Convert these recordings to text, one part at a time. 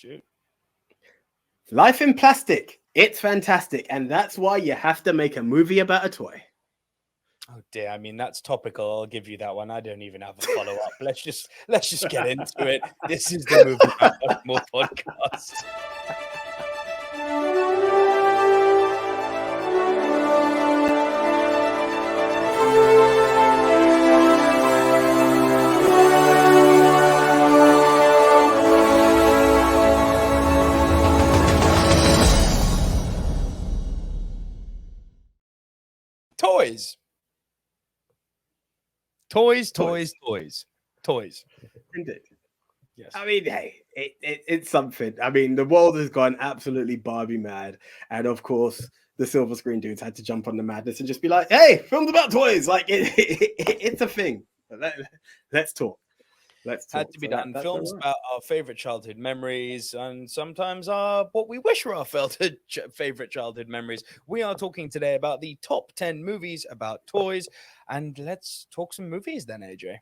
shoot. Life in plastic. It's fantastic. And that's why you have to make a movie about a toy. Oh dear, I mean that's topical. I'll give you that one. I don't even have a follow up. Let's just get into it. This is the Movie Mount Rushmore podcast. Toys. Indeed. Yes. I mean, hey, it's something. I mean, the world has gone absolutely Barbie mad. And of course, the silver screen dudes had to jump on the madness and just be like, hey, films about toys. Like, it's a thing. Let's talk. Had to be done. Films about our favorite childhood memories and sometimes what we wish were our favorite childhood memories. We are talking today about the top 10 movies about toys. And let's talk some movies then, AJ.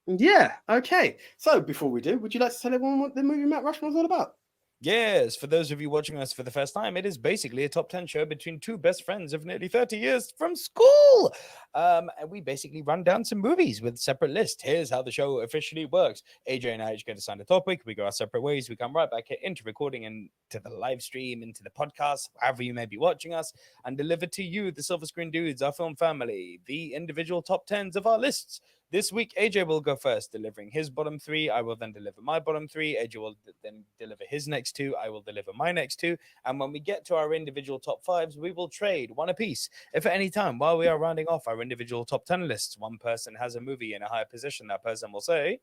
Yeah, okay. So before we do, would you like to tell everyone what the Movie Mount Rushmore is all about? Yes, for those of you watching us for the first time, it is basically a top 10 show between two best friends of nearly 30 years from school. And we basically run down some movies with separate lists. Here's how the show officially works. AJ and I each get assigned a topic. We go our separate ways. We come right back into recording and to the live stream, into the podcast, wherever you may be watching us, and deliver to you, the Silver Screen Dudes, our film family, the individual top 10s of our lists. This week, AJ will go first, delivering his bottom three. I will then deliver my bottom three. AJ will then deliver his next two. I will deliver my next two. And when we get to our individual top fives, we will trade one apiece. If at any time, while we are rounding off our individual top 10 lists, one person has a movie in a higher position, that person will say,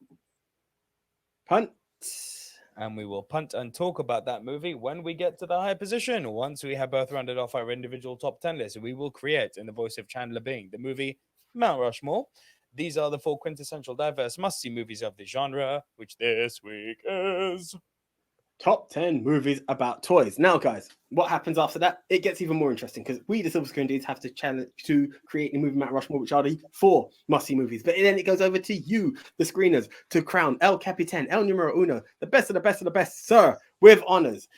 punt. And we will punt and talk about that movie when we get to the higher position. Once we have both rounded off our individual top 10 lists, we will create, in the voice of Chandler Bing, the movie Mount Rushmore. These are the four quintessential diverse must-see movies of the genre, which this week is top 10 movies about toys. Now, guys, what happens after that? It gets even more interesting because we, the Silver Screen Dudes, have to challenge to create a Movie Mount Rushmore, which are the four must-see movies. But then it goes over to you, the screeners, to crown El Capitan, El Numero Uno, the best of the best of the best, sir, with honors.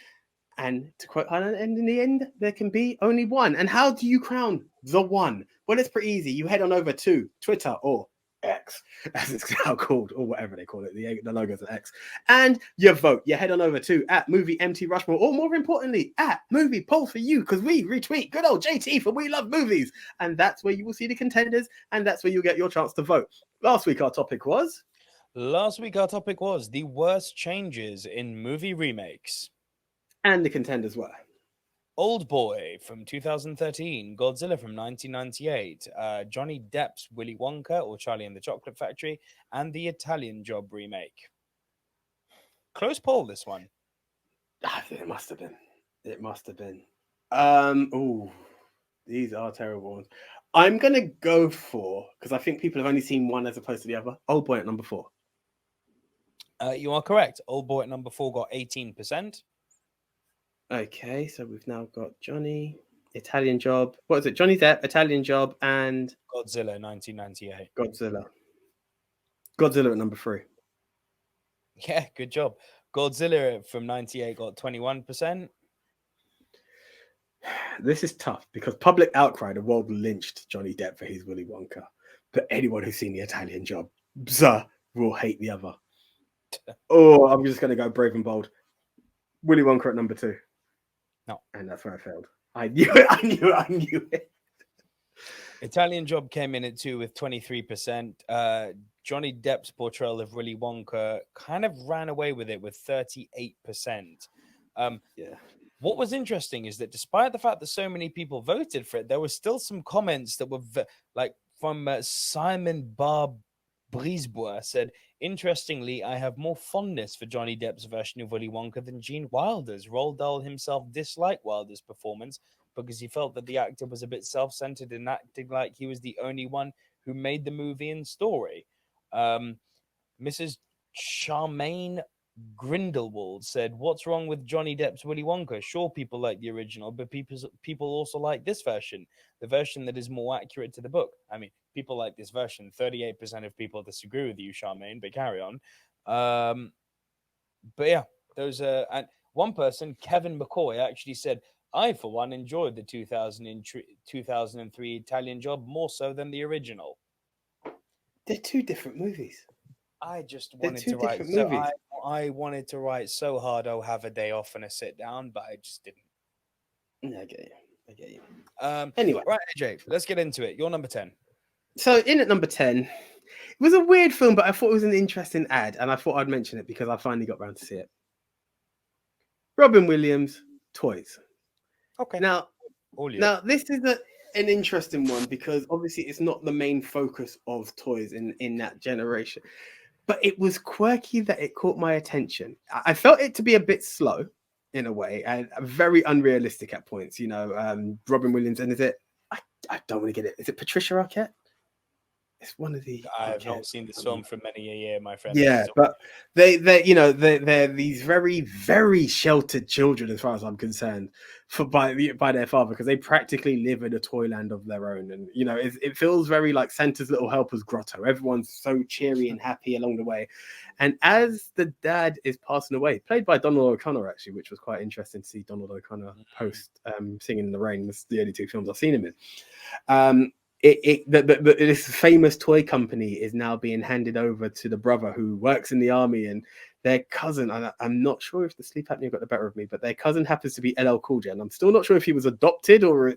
And to quote Hannah, and in the end, there can be only one. And how do you crown the one? Well, it's pretty easy. You head on over to Twitter or X, as it's now called, or whatever they call it. The logo's an X. And you vote. You head on over to @MovieMT_Rushmore, or more importantly, @MoviePoll4You, because we retweet good old JT for We Love Movies. And that's where you will see the contenders, and that's where you'll get your chance to vote. Last week, our topic was the worst changes in movie remakes. And the contenders were Old Boy from 2013, Godzilla from 1998, Johnny Depp's Willy Wonka or Charlie and the Chocolate Factory, and the Italian Job remake. Close poll, this one. It must have been. These are terrible ones. I'm going to go for, because I think people have only seen one as opposed to the other, Old Boy at number 4. You are correct. Old Boy at number 4 got 18%. Okay, so we've now got Johnny, Italian Job. What is it? Johnny Depp, Italian Job, and Godzilla 1998. Godzilla at number 3. Yeah, good job. Godzilla from 98 got 21%. This is tough because public outcry, the world lynched Johnny Depp for his Willy Wonka. But anyone who's seen the Italian Job, will hate the other. Oh, I'm just going to go brave and bold. Willy Wonka at number 2. No. And that's where I failed. I knew it. Italian Job came in at 2 with 23%. Johnny Depp's portrayal of Willy Wonka kind of ran away with it with 38%. Yeah. What was interesting is that despite the fact that so many people voted for it, there were still some comments that were from Simon Brisebois said, interestingly, I have more fondness for Johnny Depp's version of Willy Wonka than Gene Wilder's. Roald Dahl himself disliked Wilder's performance because he felt that the actor was a bit self-centered and acting like he was the only one who made the movie and story. Mrs. Charmaine Grindelwald said, what's wrong with Johnny Depp's Willy Wonka? Sure, people like the original, but people also like this version, the version that is more accurate to the book. I mean, people like this version. 38% of people disagree with you, Charmaine, but carry on. But yeah, And one person, Kevin McCoy, actually said, I, for one, enjoyed the 2003 Italian Job more so than the original. They're two different movies. I just They're wanted two to write. different So movies. I wanted to write so hard I'll have a day off and a sit down, but I just didn't. Yeah, I get you. I get you. Anyway, right, AJ, let's get into it. You're number 10. So in at number 10, it was a weird film, but I thought it was an interesting ad, and I thought I'd mention it because I finally got around to see it. Robin Williams, Toys. Okay. Now this is an interesting one because obviously it's not the main focus of Toys in that generation, but it was quirky that it caught my attention. I felt it to be a bit slow in a way and very unrealistic at points. Robin Williams, and I don't want to get it. Is it Patricia Arquette? It's one of the. I have not seen this film for many a year, my friend. Yeah, but they're these very, very sheltered children, as far as I'm concerned, by their father, because they practically live in a toyland of their own, and it feels very like Santa's Little Helper's grotto. Everyone's so cheery and happy along the way, and as the dad is passing away, played by Donald O'Connor actually, which was quite interesting to see Donald O'Connor post Singing in the Rain. That's the only two films I've seen him in. This famous toy company is now being handed over to the brother who works in the army, and their cousin, and I'm not sure if the sleep apnea got the better of me, but their cousin happens to be LL Cool J, and I'm still not sure if he was adopted or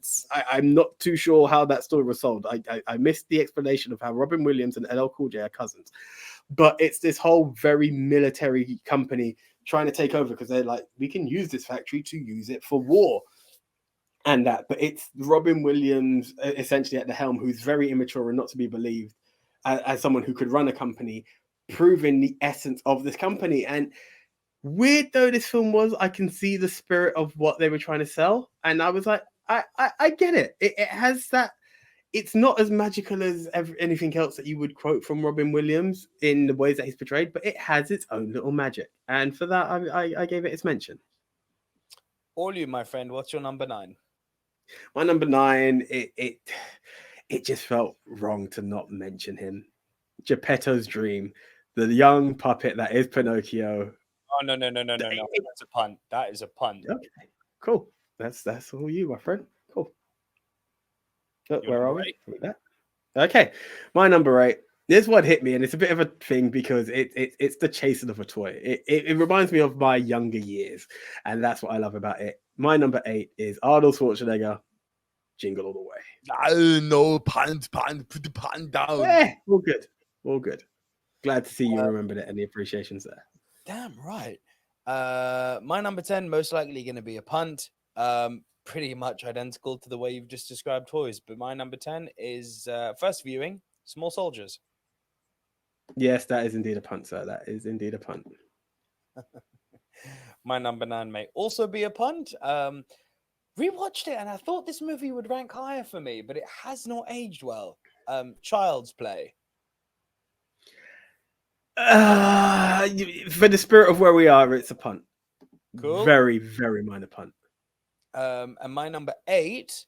I'm not too sure how that story was sold. I missed the explanation of how Robin Williams and LL Cool J are cousins, but it's this whole very military company trying to take over because they're like, we can use this factory to use it for war. And that, but it's Robin Williams essentially at the helm, who's very immature and not to be believed as someone who could run a company, proving the essence of this company. And weird though this film was, I can see the spirit of what they were trying to sell, and I was like, I get it. It has that. It's not as magical as anything else that you would quote from Robin Williams in the ways that he's portrayed, but it has its own little magic, and for that, I gave it its mention. All you, my friend. What's your number 9? My number 9, it just felt wrong to not mention him. Geppetto's Dream, the young puppet that is Pinocchio. Oh no! That's a punt. That is a punt. Okay, cool. That's all you, my friend. Cool. Look, where are we? Okay, my number 8. This one hit me, and it's a bit of a thing because it's the chasing of a toy. It reminds me of my younger years, and that's what I love about it. My number 8 is Arnold Schwarzenegger, Jingle All the Way. No, punt, put the punt down. Yeah, all good. Glad to see you remembered it and the appreciation's there. Damn right. My number 10, most likely going to be a punt. Pretty much identical to the way you've just described Toys, but my number 10 is first viewing, Small Soldiers. Yes, that is indeed a punt, sir. That is indeed a punt. My number 9 may also be a punt. Rewatched it and I thought this movie would rank higher for me, but it has not aged well. Child's Play. For the spirit of where we are, it's a punt. Cool. Very, very minor punt. And my number 8.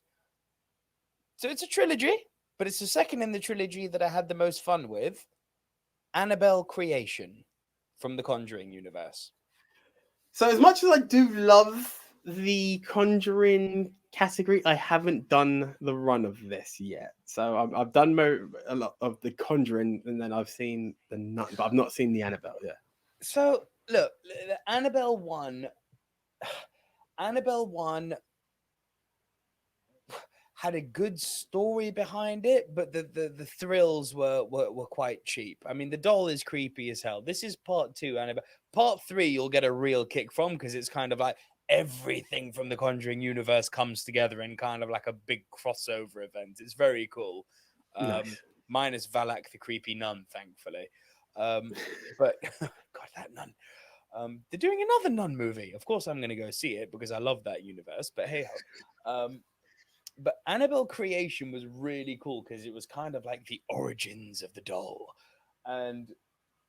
So it's a trilogy, but it's the second in the trilogy that I had the most fun with. Annabelle Creation from the Conjuring universe. So as much as I do love the Conjuring category, I haven't done the run of this yet. So I've done a lot of the Conjuring, and then I've seen the Nun, but I've not seen the Annabelle yet. So look, the Annabelle 1 had a good story behind it, but the thrills were quite cheap. I mean, the doll is creepy as hell. This is part 2, Annabelle. Part 3, you'll get a real kick from because it's kind of like everything from the Conjuring universe comes together in kind of like a big crossover event. It's very cool. Nice. Minus Valak, the creepy nun, thankfully. But God, that nun. They're doing another nun movie. Of course, I'm going to go see it because I love that universe. But hey ho. But Annabelle Creation was really cool because it was kind of like the origins of the doll. And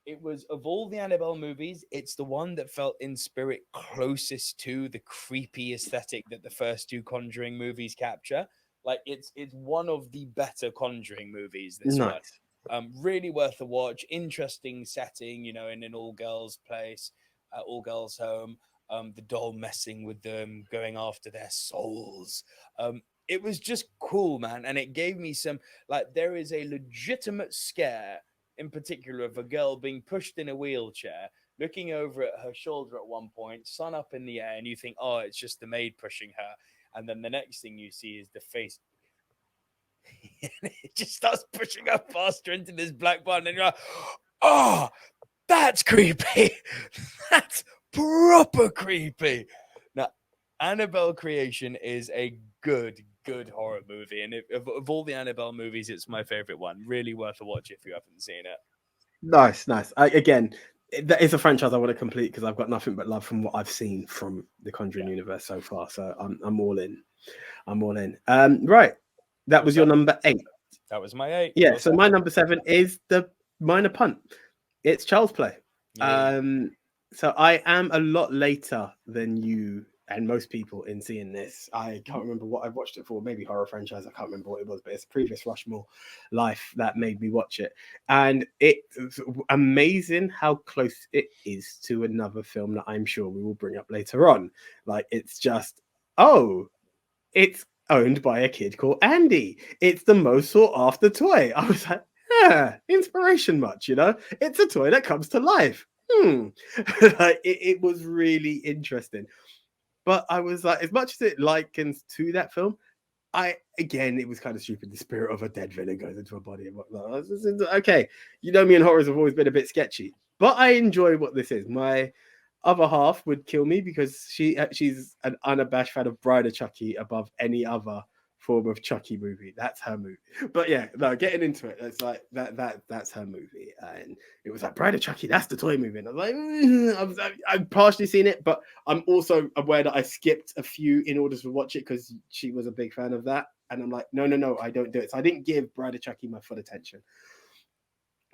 it was, of all the Annabelle movies, it's the one that felt in spirit closest to the creepy aesthetic that the first 2 Conjuring movies capture. Like it's one of the better Conjuring movies. This one, really worth a watch. Interesting setting, in an all-girls place. all girls home, the doll messing with them, going after their souls. It was just cool, man. And it gave me some, like, there is a legitimate scare in particular of a girl being pushed in a wheelchair, looking over at her shoulder at one point, sun up in the air, and you think, oh, it's just the maid pushing her. And then the next thing you see is the face. It just starts pushing her faster into this black button, and you're like, oh, that's creepy. That's proper creepy. Now, Annabelle Creation is a good horror movie, and of all the Annabelle movies, it's my favorite one. Really worth a watch if you haven't seen it. Nice. Again, that is a franchise I want to complete because I've got nothing but love from what I've seen from the Conjuring universe so far. So I'm all in. Right. That was your number 8. That was my 8. Yeah. So my number 7 is the minor punt. It's Child's Play. Yeah. So I am a lot later than you and most people in seeing this. I can't remember what I watched it for. Maybe horror franchise. I can't remember what it was, but it's a previous Rushmore life that made me watch it. And it's amazing how close it is to another film that I'm sure we will bring up later on. Like, it's just, it's owned by a kid called Andy. It's the most sought after toy. I was like, inspiration much, It's a toy that comes to life. It was really interesting. But I was like, as much as it likens to that film, it was kind of stupid. The spirit of a dead villain goes into a body and whatnot. Okay, me and horrors have always been a bit sketchy, but I enjoy what this is. My other half would kill me because she's an unabashed fan of Bride of Chucky above any other form of Chucky movie. That's her movie. But yeah, no, getting into it, it's like that's her movie. And it was like, Bride of Chucky, that's the toy movie. And I was like, I've partially seen it, but I'm also aware that I skipped a few in order to watch it because she was a big fan of that. And I'm like, no, I don't do it. So I didn't give Bride of Chucky my full attention.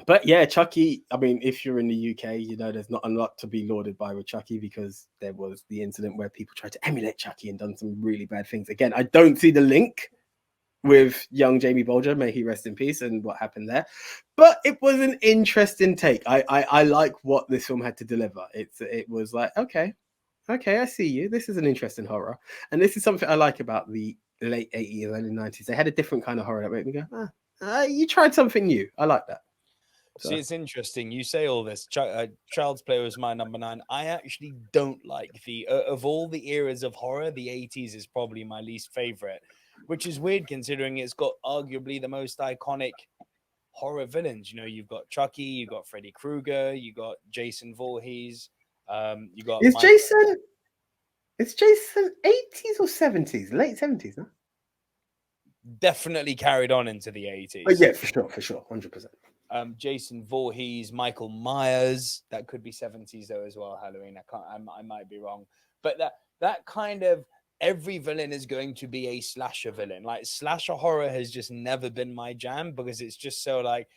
But yeah, Chucky, I mean, if you're in the UK, there's not a lot to be lauded by with Chucky because there was the incident where people tried to emulate Chucky and done some really bad things. Again, I don't see the link with young Jamie Bolger, may he rest in peace, and what happened there. But it was an interesting take. I like what this film had to deliver. It was like, okay, I see you. This is an interesting horror. And this is something I like about the late 80s, early 90s. They had a different kind of horror that made me go, you tried something new. I like that. See, it's interesting. You say all this. Child's Play was my number 9. I actually don't like of all the eras of horror, the 80s is probably my least favorite, which is weird considering it's got arguably the most iconic horror villains. You've got Chucky, you've got Freddy Krueger, you got Jason Voorhees, you got. Is Jason 80s or 70s? Late 70s, no? Definitely carried on into the 80s. Oh, yeah, for sure, 100%. Jason Voorhees, Michael Myers, that could be 70s though as well. Halloween, I might be wrong, but that kind of, every villain is going to be a slasher villain. Like, slasher horror has just never been my jam because it's just so like,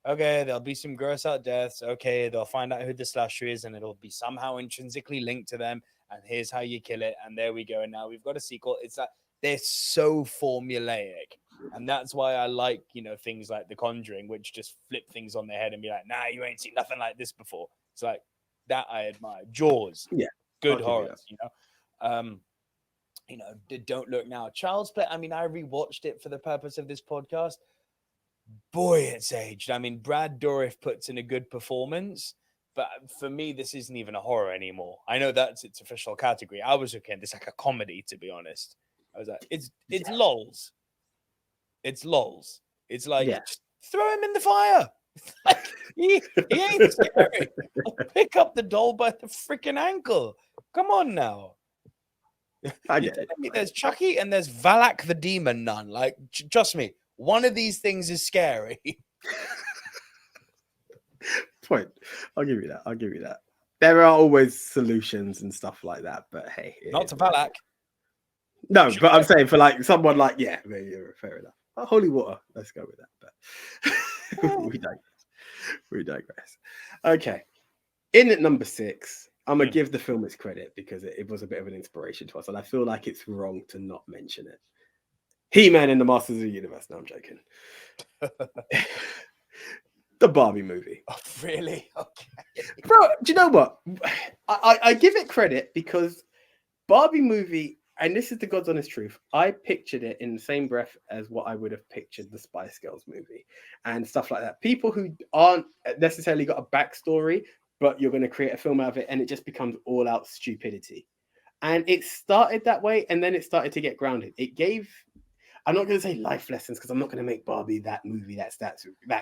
okay, there'll be some gross out deaths. Okay, they'll find out who the slasher is and it'll be somehow intrinsically linked to them. And here's how you kill it. And there we go. And now we've got a sequel. It's like, they're so formulaic. And that's why I like, things like The Conjuring, which just flip things on their head and be like, nah, you ain't seen nothing like this before. It's like, that I admire. Jaws. Yeah. Good horrors, Don't Look Now. Child's Play, I mean, I rewatched it for the purpose of this podcast. Boy, it's aged. I mean, Brad Dourif puts in a good performance, but for me, this isn't even a horror anymore. I know that's its official category. I was looking at this like a comedy, to be honest. I was like, it's lols. It's lols. It's like, just throw him in the fire. Like, he ain't scary. I'll pick up the doll by the freaking ankle. Come on now. I get it. There's Chucky and there's Valak the Demon Nun. Like, trust me, one of these things is scary. Point. I'll give you that. There are always solutions and stuff like that, but hey. Not to Valak. No, but I'm saying for like someone like, fair enough. Holy water. Let's go with that. But we digress. Okay. In at number 6, I'm going to give the film its credit because it was a bit of an inspiration to us. And I feel like it's wrong to not mention it. He-Man and the Masters of the Universe. No, I'm joking. the Barbie movie. Oh, really? Okay. Bro, do you know what? I give it credit because Barbie movie, and this is the God's honest truth, I pictured it in the same breath as what I would have pictured the Spice Girls movie and stuff like that. People who aren't necessarily got a backstory, but you're going to create a film out of it, and it just becomes all out stupidity. And it started that way, and then it started to get grounded. It gave, I'm not going to say life lessons because I'm not going to make Barbie that movie that's that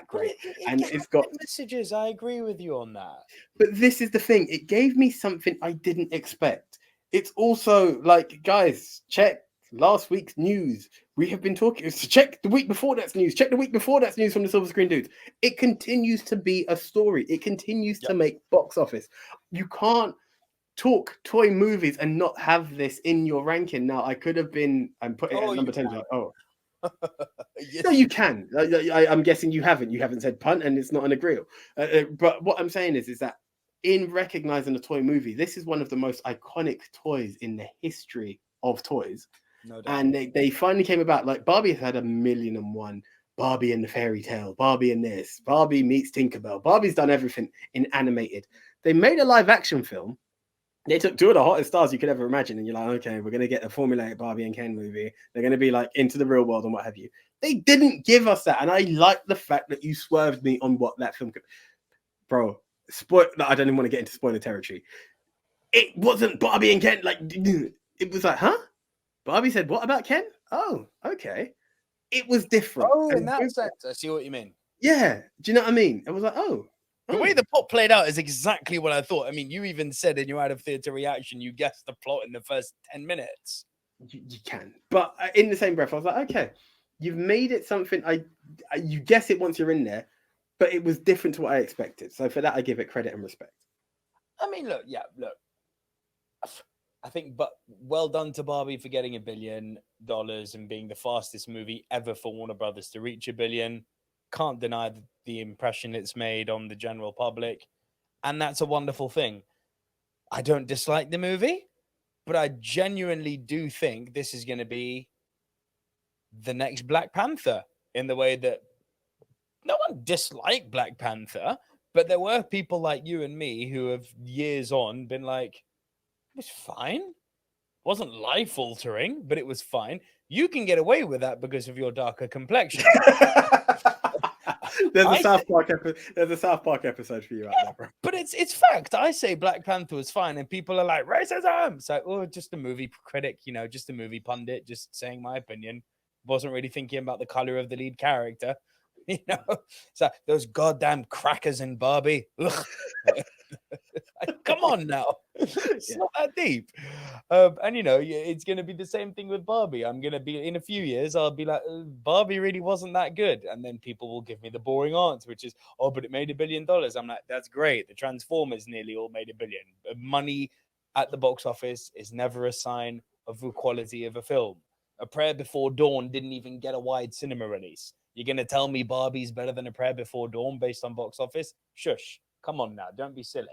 great. And it's got messages. I agree with you on that. But this is the thing. It gave me something I didn't expect. It's also like, guys, check last week's news. We have been talking. Check the week before that's news. Check the week before that's news from the Silver Screen Dudes. It continues to be a story. It continues to make box office. You can't talk toy movies and not have this in your ranking. Now, I could have been and put it at number 10. Like, yes. No, you can. I'm guessing you haven't. You haven't said punt, and it's not an agreeal. But what I'm saying is that in recognizing a toy movie, this is one of the most iconic toys in the history of toys. No doubt. And they finally came about. Like Barbie has had 1,000,001. Barbie and the fairy tale. Barbie and this. Barbie meets Tinkerbell. Barbie's done everything in animated. They made a live action film. They took two of the hottest stars you could ever imagine, and you're like, okay, we're going to get a formulaic Barbie and Ken movie. They're going to be like into the real world and what have you. They didn't give us that, and I like the fact that you swerved me on what that film could. Bro, I don't even want to get into spoiler territory. It wasn't Barbie and Ken. Like, it was like, huh? Barbie said, what about Ken? Oh, okay. It was different. Oh, in that sense, I see what you mean. Yeah. Do you know what I mean? It was like, oh. The way the plot played out is exactly what I thought. I mean, you even said in your out of theater reaction, you guessed the plot in the first 10 minutes. You can. But in the same breath, I was like, okay, you've made it something. You guess it once you're in there, but it was different to what I expected. So for that, I give it credit and respect. I mean, look. I think, but well done to Barbie for getting $1 billion and being the fastest movie ever for Warner Brothers to reach $1 billion. Can't deny the impression it's made on the general public. And that's a wonderful thing. I don't dislike the movie, but I genuinely do think this is going to be the next Black Panther in the way that no one disliked Black Panther, but there were people like you and me who have years on been like, it was fine. It wasn't life-altering, but it was fine. You can get away with that because of your darker complexion. There's a South Park episode for you out there, bro. But it's fact. I say Black Panther was fine, and people are like, racism. It's like, oh, just a movie critic, just a movie pundit, just saying my opinion. Wasn't really thinking about the color of the lead character. So those goddamn crackers in Barbie. Come on now. It's not that deep. And it's going to be the same thing with Barbie. I'm going to be, in a few years, I'll be like, Barbie really wasn't that good. And then people will give me the boring answer, which is, oh, but it made $1 billion. I'm like, that's great. The Transformers nearly all made $1 billion. Money at the box office is never a sign of the quality of a film. A Prayer Before Dawn didn't even get a wide cinema release. You're going to tell me Barbie's better than A Prayer Before Dawn based on box office? Shush. Come on now. Don't be silly.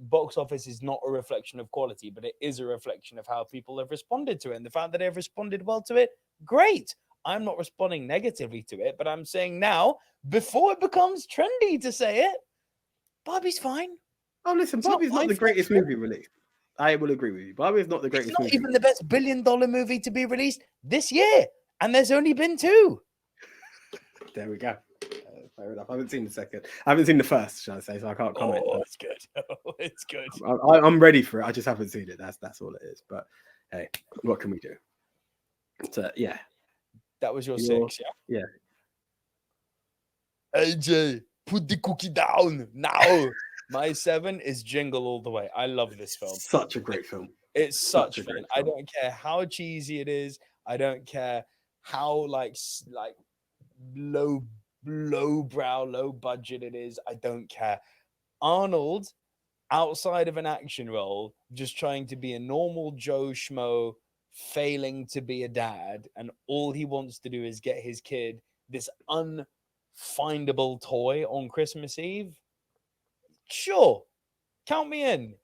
Box office is not a reflection of quality, but it is a reflection of how people have responded to it. And the fact that they've responded well to it, great. I'm not responding negatively to it, but I'm saying now, before it becomes trendy to say it, Barbie's fine. Oh, listen, Barbie's not the greatest movie released. I will agree with you. Barbie is not the greatest movie. It's not even the best $1 billion movie to be released this year. And there's only been 2. There we go. Fair enough. I haven't seen the second. I haven't seen the first, shall I say, so I can't comment. Oh, it's good. Oh, it's good. I'm ready for it. I just haven't seen it. That's all it is. But hey, what can we do? So yeah. That was your 6, yeah? Yeah. AJ, put the cookie down now. My 7 is Jingle All the Way. I love this film. Such a great film. It's such fun. I don't care how cheesy it is. I don't care how like low brow, low budget it is. I don't care. Arnold, outside of an action role, just trying to be a normal Joe Schmo, failing to be a dad, and all he wants to do is get his kid this unfindable toy on Christmas Eve. Sure, count me in.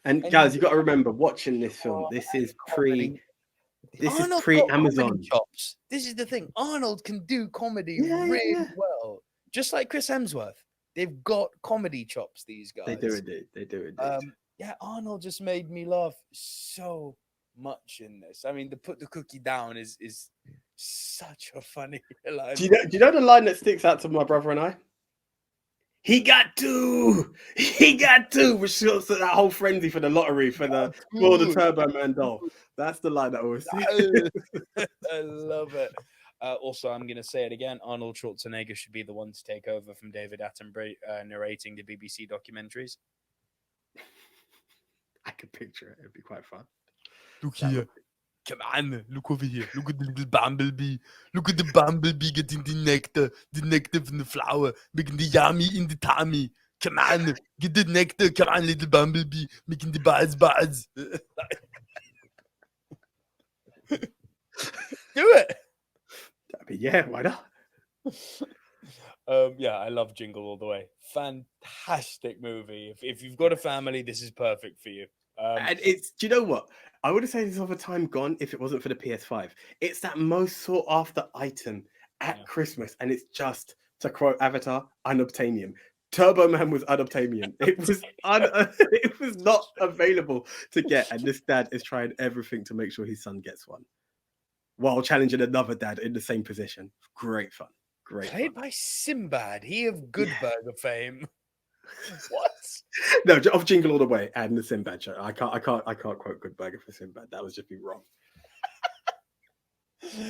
And guys, you got to remember, watching this film, this is pre-Amazon. Chops. This is the thing. Arnold can do comedy really well. just like Chris Hemsworth. They've got comedy chops, these guys. They do indeed. They do indeed. Yeah, Arnold just made me laugh so much in this. I mean, the put the cookie down is such a funny line. Do you know the line that sticks out to my brother and I? He got two, which shows that whole frenzy for the lottery for the Turbo Man doll. That's the line that I always see. I love it. Also, I'm going to say it again. Arnold Schwarzenegger should be the one to take over from David Attenborough narrating the BBC documentaries. I could picture it. It'd be quite fun. Look here. Come on. Look over here. Look at the little bumblebee. Look at the bumblebee getting the nectar from the flower, making the yummy in the tummy. Come on. Get the nectar. Come on, little bumblebee, making the buzz. Do it. I mean, yeah, why not? Yeah, I love Jingle All the Way. Fantastic movie. If you've got a family, this is perfect for you. And it's, do you know what? I would have said it's of a time gone if it wasn't for the PS5. It's that most sought after item at Christmas, and it's just, to quote Avatar, unobtainium. Turbo Man was unobtainium. It was it was not available to get, and this dad is trying everything to make sure his son gets one, while challenging another dad in the same position. Great fun. Played by Sinbad, he of Good Burger fame. What? No, of Jingle All the Way and the Sinbad show. I can't quote Good Burger for Sinbad. That was just be wrong.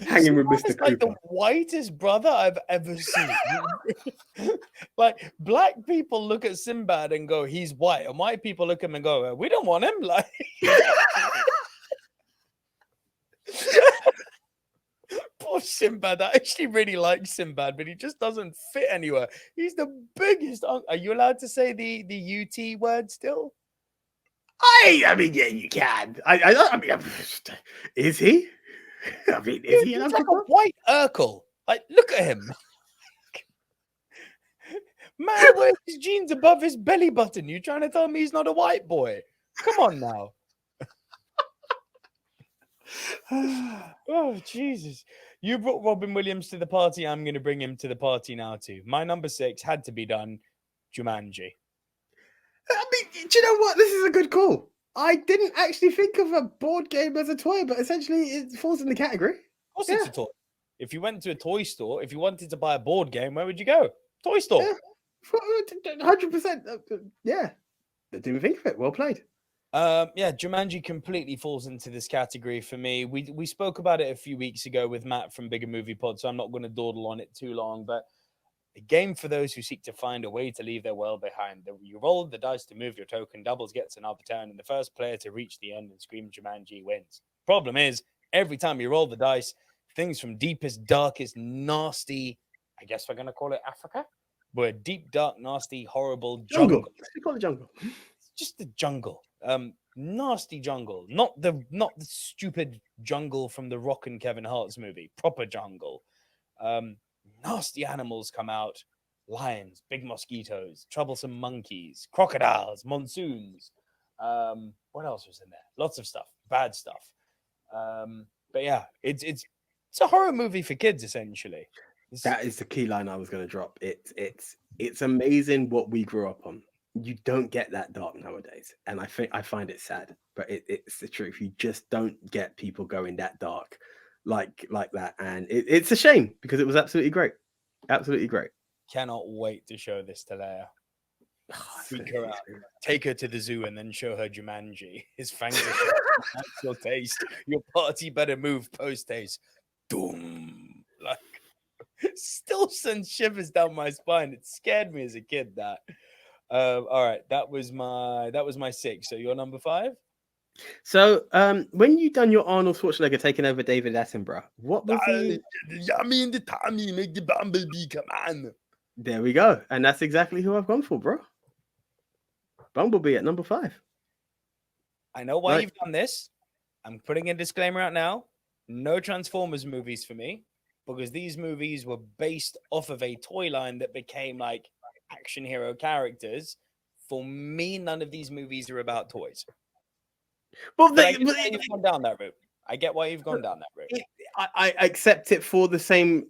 Hanging with Mr. Cooper. Like the whitest brother I've ever seen. Like, black people look at Sinbad and go, he's white, and white people look at him and go, we don't want him. Like. Poor Sinbad. I actually really like Sinbad, but he just doesn't fit anywhere. He's the biggest. Are you allowed to say the UT word still? I mean, yeah, you can. I mean, is he? I mean, is he? He's like a white Urkel. Like, look at him. Man wears his jeans above his belly button. You trying to tell me he's not a white boy? Come on now. Oh, Jesus. You brought Robin Williams to the party. I'm going to bring him to the party now, too. My number 6 had to be done. Jumanji. I mean, do you know what? This is a good call. I didn't actually think of a board game as a toy, but essentially it falls in the category. Of course it's a toy. If you went to a toy store, if you wanted to buy a board game, where would you go? Toy store. Yeah, 100%. Yeah. I didn't think of it. Well played. Yeah, Jumanji completely falls into this category for me. We spoke about it a few weeks ago with Matt from Bigger Movie Pod, so I'm not going to dawdle on it too long, but a game for those who seek to find a way to leave their world behind. You roll the dice to move your token, doubles gets another turn, and the first player to reach the end and scream Jumanji wins. Problem is, every time you roll the dice, things from deepest, darkest, nasty, I guess we're going to call it Africa, but deep, dark, nasty, horrible jungle. We call it jungle. It's just the jungle. Nasty jungle. Not the stupid jungle from the Rock and Kevin Hart's movie. Proper jungle. Nasty animals come out. Lions, big mosquitoes, troublesome monkeys, crocodiles, monsoons. What else was in there? Lots of stuff. Bad stuff. But yeah, it's a horror movie for kids, essentially. That is the key line I was going to drop. It's amazing what we grew up on. You don't get that dark nowadays, and I find it sad, but it's the truth. You just don't get people going that dark like that, and it's a shame because it was absolutely great. Cannot wait to show this to Leia. Freak her out. Take her to the zoo and then show her Jumanji. His fangs are sharp. That's your taste. Your party better move post taste. Doom. Like, still sends shivers down my spine. It scared me as a kid. That. All right, that was my 6. So your number 5. So, when you done your Arnold Schwarzenegger taking over David Attenborough, what was the yummy in the tummy? Make the bumblebee come on. There we go, and that's exactly who I've gone for, bro. Bumblebee at number 5. I know why you've done this. I'm putting a disclaimer out now. No Transformers movies for me, because these movies were based off of a toy line that became like action hero characters. For me, none of these movies are about toys. Well, you've gone down that route. I get why you've gone down that route. I accept it for the same.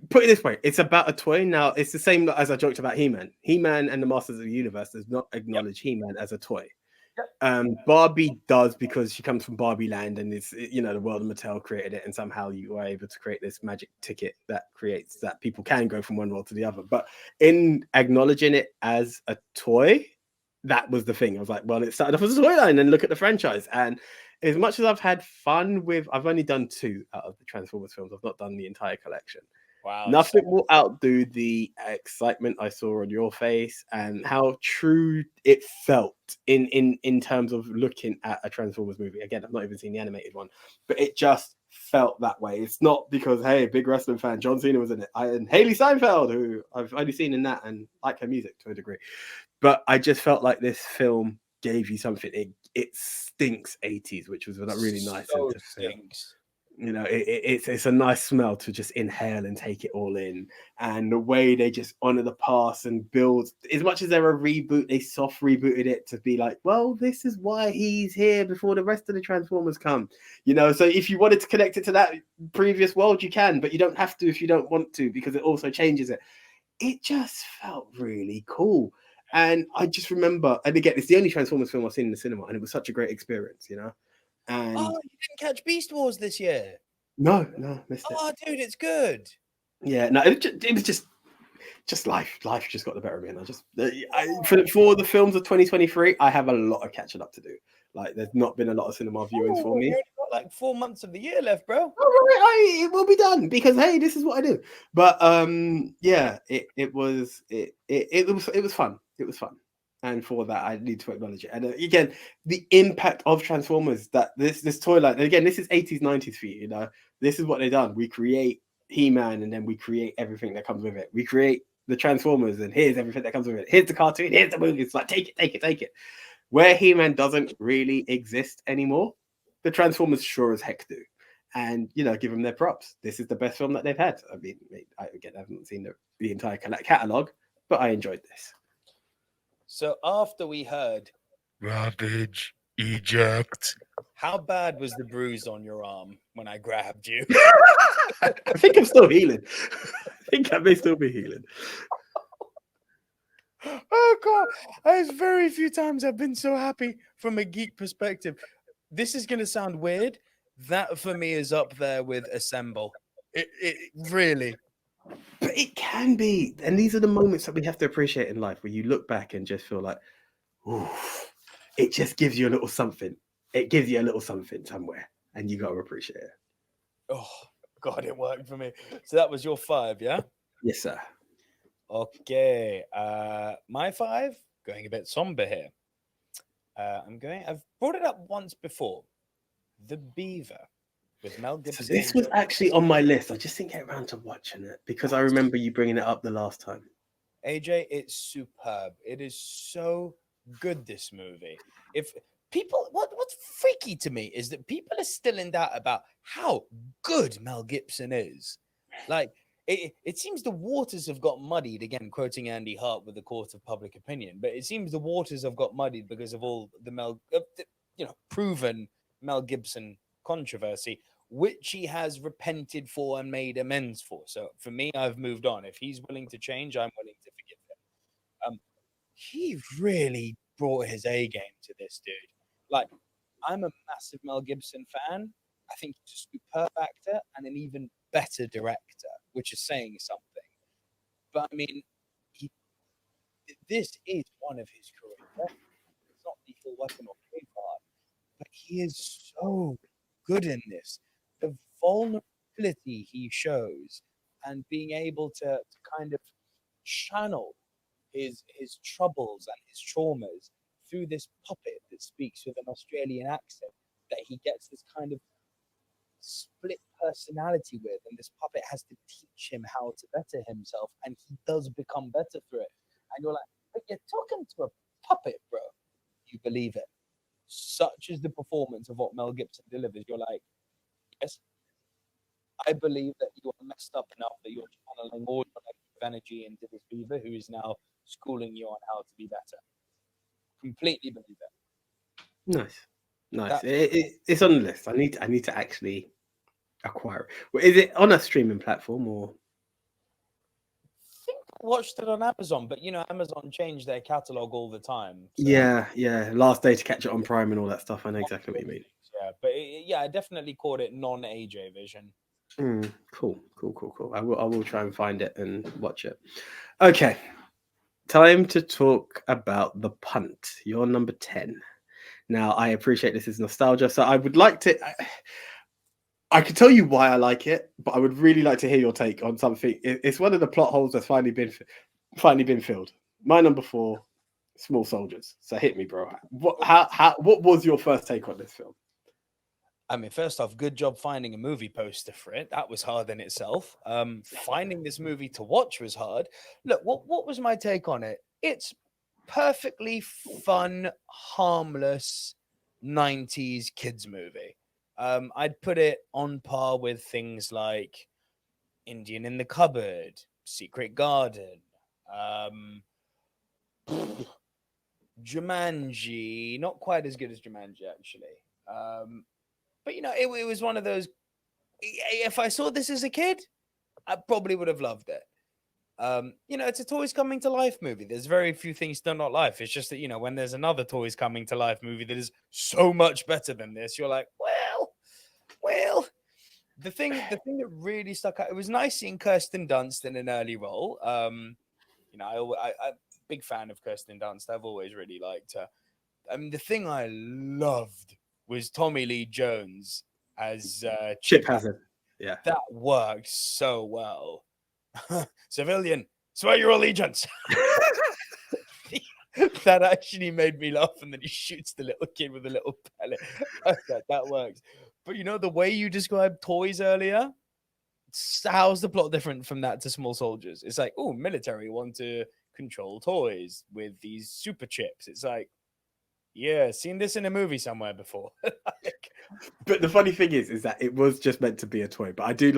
put it this way, it's about a toy. Now, it's the same as I joked about He-Man. He-Man and the Masters of the Universe does not acknowledge He-Man as a toy. Barbie does, because she comes from Barbie Land, and it's, you know, the world of Mattel created it, and somehow you were able to create this magic ticket that creates that people can go from one world to the other. But in acknowledging it as a toy, that was the thing. I was like, well, it started off as a toy line, and look at the franchise. And as much as I've had fun with, I've only done 2 out of the Transformers films. I've not done the entire collection. Wow. Nothing will outdo the excitement I saw on your face and how true it felt in terms of looking at a Transformers movie. Again, I've not even seen the animated one, but it just felt that way. It's not because, hey, big wrestling fan, John Cena was in it, and Haley Steinfeld, who I've only seen in that and like her music to a degree. But I just felt like this film gave you something. It stinks 80s, which was really nice. So stinks. You know, it's a nice smell to just inhale and take it all in. And the way they just honor the past and build, as much as they're a reboot, they soft rebooted it to be like, well, this is why he's here before the rest of the Transformers come. You know, so if you wanted to connect it to that previous world, you can, but you don't have to if you don't want to, because it also changes it. It just felt really cool. And I just remember, and again, it's the only Transformers film I've seen in the cinema, and it was such a great experience, you know. And you didn't catch Beast Wars this year? No, missed it. Oh, dude, it's good. Yeah, no, it was just life. Life just got the better of me, and I just for the films of 2023, I have a lot of catching up to do. Like, there's not been a lot of cinema viewings for me. You only got like 4 months of the year left, bro. All right, it will be done, because hey, this is what I do. But yeah, it was fun. It was fun. And for that, I need to acknowledge it. And again, the impact of Transformers, that this toy line, and again, this is 80s, 90s for you, you know. This is what they've done. We create He-Man, and then we create everything that comes with it. We create the Transformers, and here's everything that comes with it. Here's the cartoon, here's the movie. It's like, take it. Where He-Man doesn't really exist anymore, the Transformers sure as heck do. And, you know, give them their props. This is the best film that they've had. I mean, I haven't seen the entire catalogue, but I enjoyed this. So after we heard Ravage, eject. How bad was the bruise on your arm when I grabbed you? I think I'm still healing. I think I may still be healing. Oh God, there's very few times I've been so happy from a geek perspective. This is going to sound weird. That for me is up there with Assemble. It really. But it can be. And these are the moments that we have to appreciate in life, where you look back and just feel like, ooh, it just gives you a little something. It gives you a little something somewhere, and you got to appreciate it. Oh, God, it worked for me. So that was your 5, yeah? Yes, sir. Okay. My 5, going a bit somber here. I've brought it up once before. The Beaver with Mel Gibson. So this was actually on my list. I just didn't get around to watching it, because I remember you bringing it up the last time. AJ, it's superb. It is so good, this movie. If people, what's freaky to me is that people are still in doubt about how good Mel Gibson is. Like, it seems the waters have got muddied, again, quoting Andy Hart with the court of public opinion, but it seems the waters have got muddied because of all the proven Mel Gibson controversy, which he has repented for and made amends for. So for me, I've moved on. If he's willing to change, I'm willing to forgive him. He really brought his A game to this dude. Like, I'm a massive Mel Gibson fan. I think he's a superb actor and an even better director, which is saying something. But I mean, this is one of his career best. It's not Lethal Weapon or Braveheart, but he is so good in this. The vulnerability he shows and being able to kind of channel his troubles and his traumas through this puppet that speaks with an Australian accent that he gets this kind of split personality with, and this puppet has to teach him how to better himself, and he does become better through it. And you're like, but you're talking to a puppet, bro. You believe it. Such is the performance of what Mel Gibson delivers. You're like, yes, I believe that you are messed up enough that you're channeling all your negative energy into this beaver who is now schooling you on how to be better. Completely believe it. Nice. It's on the list. I need to actually acquire it. Well, is it on a streaming platform or? watched it on Amazon, but you know, Amazon changed their catalog all the time. So. Yeah. Last day to catch it on Prime and all that stuff. I know exactly what you mean. Yeah, but I definitely caught it non-AJ vision. Cool. I will try and find it and watch it. Okay, time to talk about The Punt. You're number 10. Now, I appreciate this is nostalgia, so I would like to. I can tell you why I like it, but I would really like to hear your take on something. It's one of the plot holes that's finally been filled. My number 4, Small Soldiers. So hit me, bro. What was your first take on this film? I mean, first off, good job finding a movie poster for it. That was hard in itself. Finding this movie to watch was hard. Look, what was my take on it? It's perfectly fun, harmless 90s kids movie. I'd put it on par with things like Indian in the Cupboard, Secret Garden, Jumanji. Not quite as good as Jumanji, actually. But, you know, it was one of those. If I saw this as a kid, I probably would have loved it. You know, it's a Toys Coming to Life movie. There's very few things done not life. It's just that, you know, when there's another Toys Coming to Life movie that is so much better than this, you're like, well. The thing that really stuck out, it was nice seeing Kirsten Dunst in an early role. You know, I'm a big fan of Kirsten Dunst. I've always really liked her. I mean, the thing I loved was Tommy Lee Jones as Chip Hazard. Yeah. That worked so well. Civilian, swear your allegiance. That actually made me laugh, and then he shoots the little kid with a little pellet. That works. But you know, the way you described toys earlier, how's the plot different from that to Small Soldiers? It's like, oh, military want to control toys with these super chips. It's like, yeah, seen this in a movie somewhere before. But the funny thing is that it was just meant to be a toy. But I do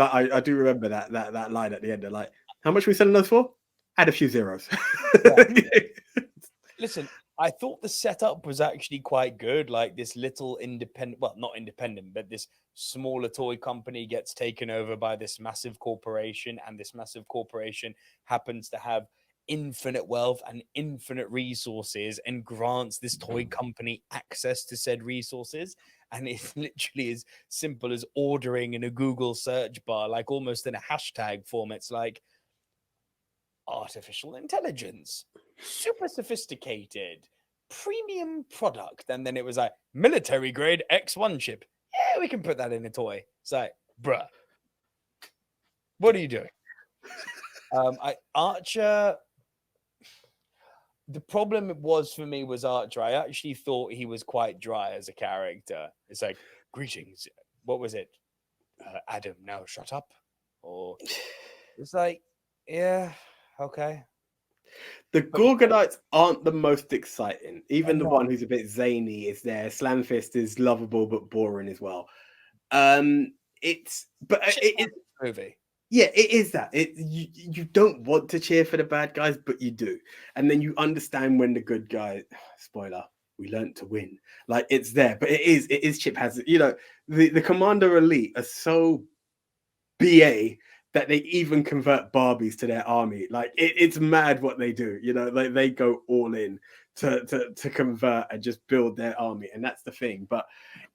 remember that line at the end of like, how much are we selling those for? Add a few zeros. Listen, I thought the setup was actually quite good. Like this little independent, well, not independent, but this smaller toy company gets taken over by this massive corporation, and this massive corporation happens to have infinite wealth and infinite resources and grants this toy company access to said resources. And it's literally as simple as ordering in a Google search bar, like almost in a hashtag form. It's like artificial intelligence, super sophisticated, premium product. And then it was like military grade X1 chip. Yeah, we can put that in a toy. It's like, bruh, what are you doing? Archer. The problem it was for me was Archer. I actually thought he was quite dry as a character. It's like, greetings. What was it? Adam, now shut up. Or it's like, yeah, okay. The Gorgonites aren't the most exciting. Even the one who's a bit zany is there. Slamfist is lovable but boring as well. It's movie. Yeah, it is that. You don't want to cheer for the bad guys, but you do. And then you understand when the good guy, spoiler, we learned to win. Like it's there, but it is Chip Hazard. You know, the Commander Elite are so BA that they even convert Barbies to their army. Like it's mad what they do. You know, like they go all in to convert and just build their army, and that's the thing. But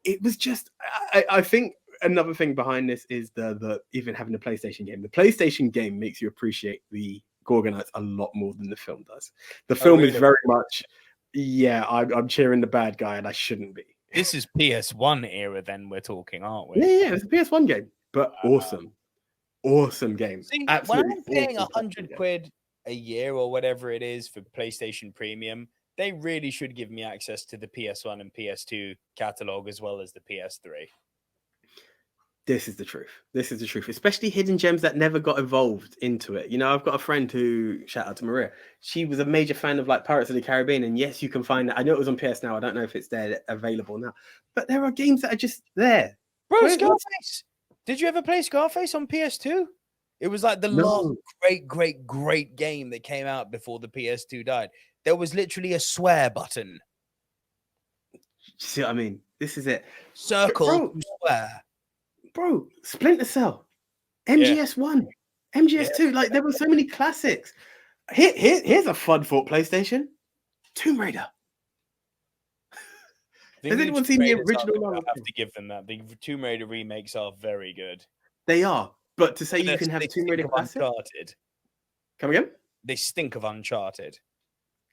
it was just, I think. Another thing behind this is the even having a PlayStation game. The PlayStation game makes you appreciate the Gorgonites a lot more than the film does. The film is very much, I'm cheering the bad guy and I shouldn't be. This is PS1 era then we're talking, aren't we? Yeah, it's a PS1 game, but awesome game. See, absolutely. When I'm paying £100 a year or whatever it is for PlayStation Premium, they really should give me access to the PS1 and PS2 catalog as well as the PS3. This is the truth, especially hidden gems that never got evolved into it. You know, I've got a friend who, shout out to Maria, she was a major fan of like Pirates of the Caribbean. And yes, you can find that. I know it was on PS Now. I don't know if it's there available now, but there are games that are just there. Bro, Scarface. Did you ever play Scarface on PS2? It was like the last great game that came out before the PS2 died. There was literally a swear button. See what I mean? This is it. Circle to swear. Bro, Splinter Cell, MGS1, MGS2, like there were so many classics. Here's a fun thought, PlayStation. Tomb Raider. The Has new anyone Tomb seen the Raiders are original good, one? I have to give them that. The Tomb Raider remakes are very good. They are. But to say But you can have they a Tomb stink Raider of classic? Uncharted. Come again? They stink of Uncharted.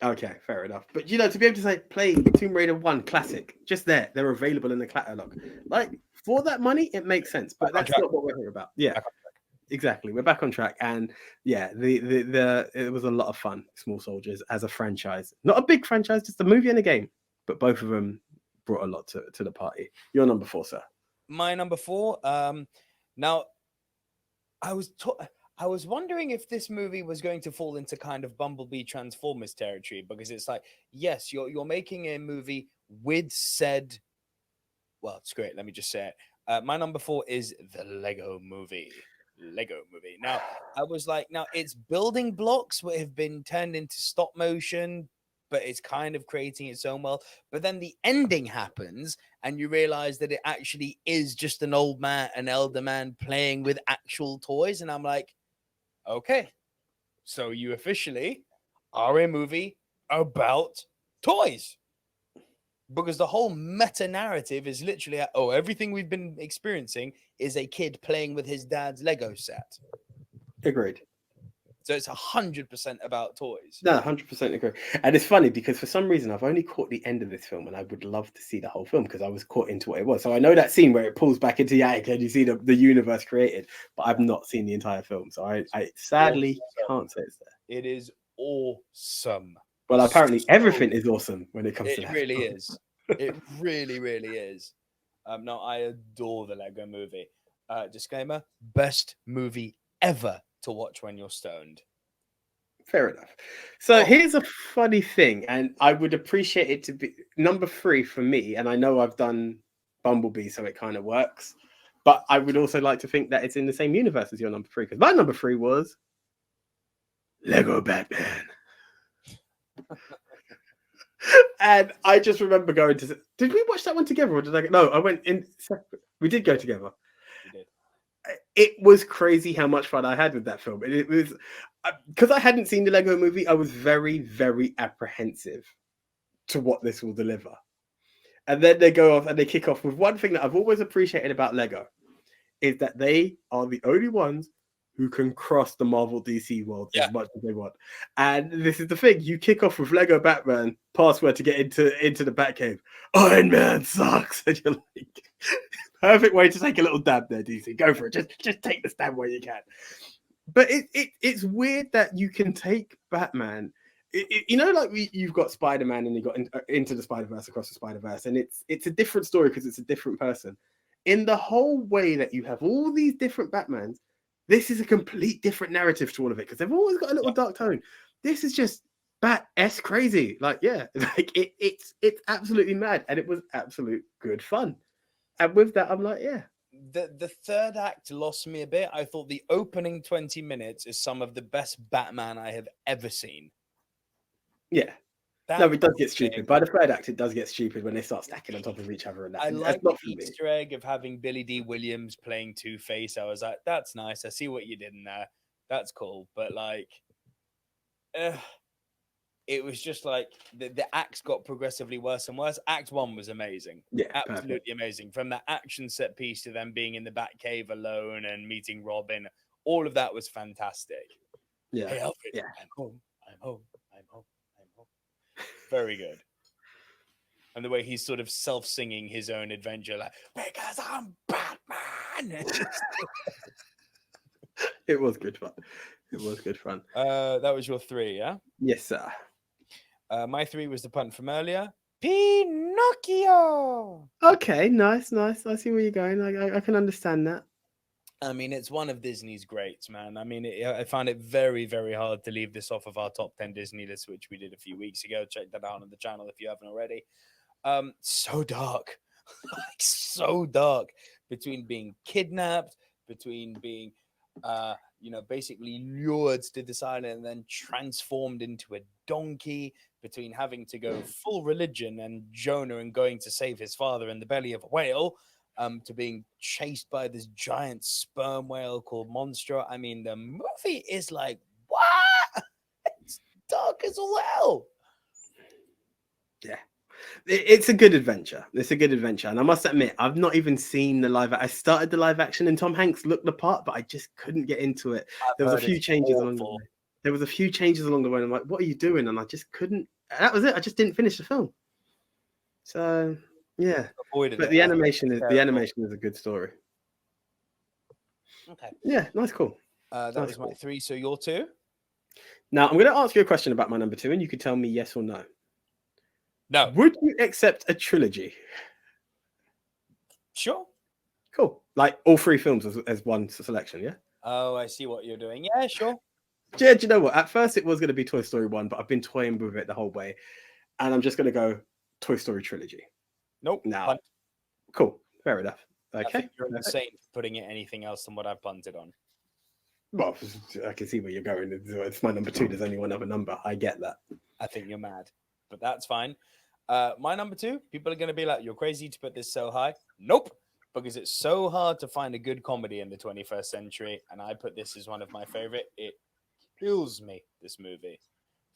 Okay, fair enough. But to be able to say play Tomb Raider 1 classic, just there, they're available in the catalog. Like for that money, it makes sense. But that's not what we're here about. Yeah, exactly. We're back on track, and yeah, the it was a lot of fun. Small Soldiers as a franchise, not a big franchise, just a movie and a game, but both of them brought a lot to the party. Your number 4, sir. My number 4. Now I was wondering if this movie was going to fall into kind of Bumblebee Transformers territory, because it's like, yes, you're making a movie with said. Well, it's great. Let me just say it. My number 4 is the Lego Movie. Lego Movie. Now, I was like, now it's building blocks that have been turned into stop motion, but it's kind of creating its own world. But then the ending happens, and you realize that it actually is just an elder man playing with actual toys. And I'm like, okay, so you officially are a movie about toys. Because the whole meta narrative is literally, everything we've been experiencing is a kid playing with his dad's Lego set. Agreed. So it's 100% about toys. No, 100% agree. And it's funny because for some reason I've only caught the end of this film, and I would love to see the whole film because I was caught into what it was. So I know that scene where it pulls back into the attic and you see the universe created, but I've not seen the entire film. So I sadly can't say it's there. It is awesome. Well, apparently everything is awesome when it comes to that. It really is. It really, really is. No, I adore the Lego Movie. Disclaimer: best movie ever to watch when you're stoned. Fair enough. So here's a funny thing, and I would appreciate it to be number 3 for me. And I know I've done Bumblebee, so it kind of works. But I would also like to think that it's in the same universe as your number 3, because my number 3 was Lego Batman. And I just remember going to. Did we watch that one together, or did I? No, I went in. We did go together. We did. It was crazy how much fun I had with that film. It was because I hadn't seen the Lego Movie. I was very, very apprehensive to what this will deliver. And then they go off and they kick off with one thing that I've always appreciated about Lego is that they are the only ones who can cross the Marvel DC world as much as they want. And this is the thing. You kick off with Lego Batman, password to get into the Batcave. Iron Man sucks. And you're like, perfect way to take a little dab there, DC. Go for it. Just take the stab where you can. But it's weird that you can take Batman. Like you've got Spider-Man and you got Into the Spider-Verse, Across the Spider-Verse. And it's a different story because it's a different person. In the whole way that you have all these different Batmans, this is a complete different narrative to all of it because they've always got a little dark tone. This is just Bat-esque crazy. Like, yeah, like it's absolutely mad, and it was absolute good fun. And with that, I'm like, yeah. The third act lost me a bit. I thought the opening 20 minutes is some of the best Batman I have ever seen. Yeah. No, it does get stupid. By the third act, it does get stupid when they start stacking on top of each other. And I like the Easter egg of having Billy D. Williams playing Two-Face. I was like, that's nice. I see what you did in there. That's cool. But like, it was just like the acts got progressively worse and worse. Act 1 was amazing. Yeah, absolutely amazing. From that action set piece to them being in the Batcave alone and meeting Robin, all of that was fantastic. Yeah. Hey, Alfred, yeah. I'm home. I'm home. I'm home. I'm home. Very good. And the way he's sort of self-singing his own adventure, like, because I'm Batman. It was good fun. It was good fun. That was your 3, yeah? Yes, sir. My 3 was the punt from earlier. Pinocchio. Okay, nice. I see where you're going. I can understand that. I mean, it's one of Disney's greats, man. I mean, I found it very, very hard to leave this off of our top 10 Disney list, which we did a few weeks ago. Check that out on the channel if you haven't already. So dark, like so dark, between being kidnapped, between being, basically lured to this island and then transformed into a donkey, between having to go full religion and Jonah and going to save his father in the belly of a whale, to being chased by this giant sperm whale called Monstro. I mean, the movie is like, what? dark as all hell. Yeah. It's a good adventure. It's a good adventure. And I must admit, I've not even seen the live. I started the live action and Tom Hanks looked the part, but I just couldn't get into it. There was a few changes along the way. And I'm like, what are you doing? And I just couldn't. That was it. I just didn't finish the film. So yeah. But the animation is a good story. Okay. Yeah, nice, cool. That was my 3. So your 2? Now I'm going to ask you a question about my number 2, and you can tell me yes or no. No. Would you accept a trilogy? Sure. Cool. Like all 3 films as one selection, yeah? Oh, I see what you're doing. Yeah, sure. Yeah, do you know what? At first it was going to be Toy Story 1, but I've been toying with it the whole way. And I'm just going to go Toy Story trilogy. Nope. Now. Punt. Cool. Fair enough. Okay. I think you're insane for putting it anything else than what I've punted on. Well, I can see where you're going. It's my number 2. There's only one other number. I get that. I think you're mad, but that's fine. My number 2, people are going to be like, you're crazy to put this so high. Nope. Because it's so hard to find a good comedy in the 21st century. And I put this as one of my favorite. It kills me, this movie.